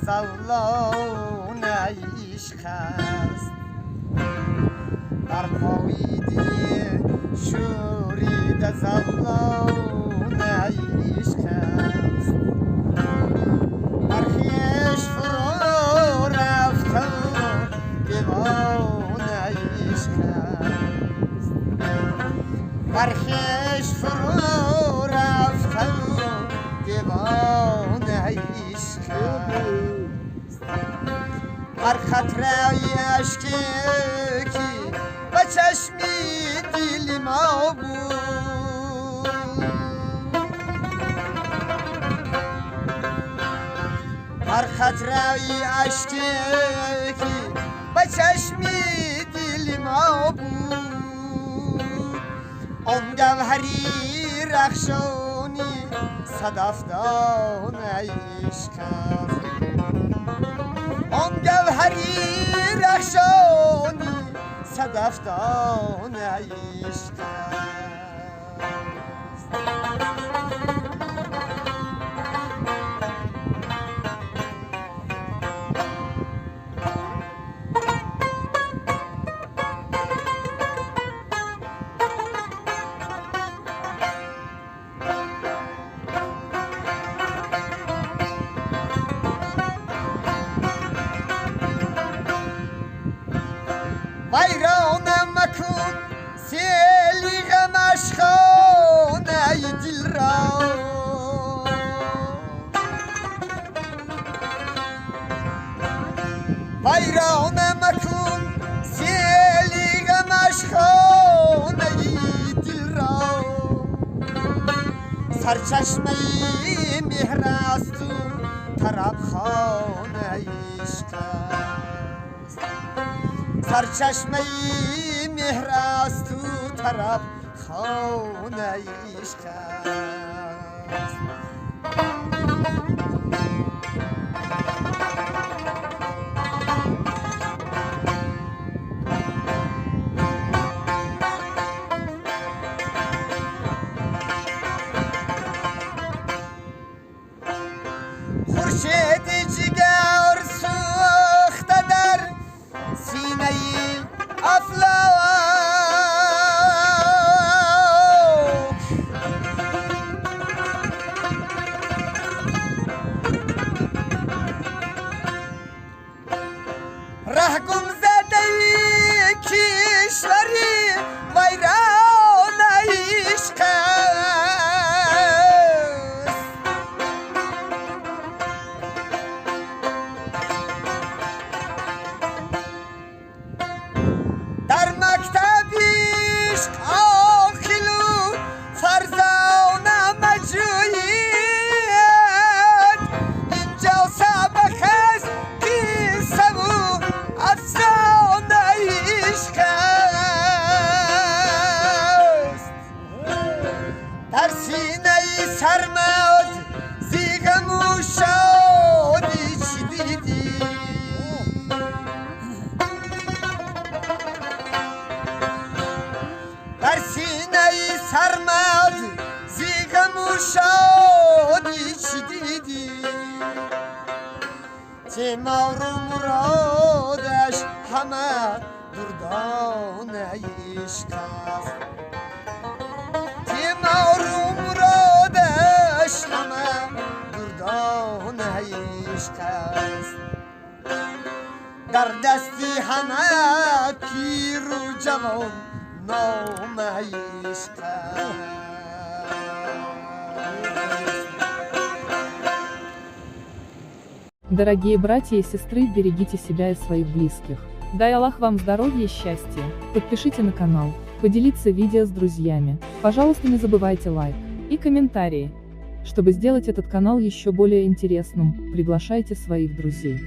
زولان عشق است برپاییدی شورید زولان عشق است برخیش فرو رفت دیوان عشق است برخیش فرو رفت دیوان عشق است بر خطرهای اشکی و چشمی دل ما بود بر خطرهای اشکی و چشمی دل ما بود آن گوهری رخشانی صدفدان عشق است آن گوهری رخشانی صدفدان عشق است ویرانم مکن سیلی غمش خانه دل را ویرانم مکن سیلی غمش خانه دل را سرچشمه مهر است تو طرب خانه عشق است سرچشمه مهر است تو طرب خانه عشق است خورشید جگر سوخته در سینه افلاک ره گم زده کشوری ویران عشق است در مکتب عشق عاقل و فرزانه مجوید اینجا سبق است قصه و افسانه عشق است در سینه سرمد زیغم و شادی چی دیدی در سینه سرمد زیغم و شادی چی دیدی تیمار و مرادش همه دردان عشق است تیمار و مرادش همه دردان عشق است در دستی همه پیر و جوان نام عشق است Дорогие братья и сестры, берегите себя и своих близких. Дай Аллах вам здоровья и счастья. Подпишите на канал, поделиться видео с друзьями. Пожалуйста, не забывайте лайк и комментарии. Чтобы сделать этот канал еще более интересным, приглашайте своих друзей.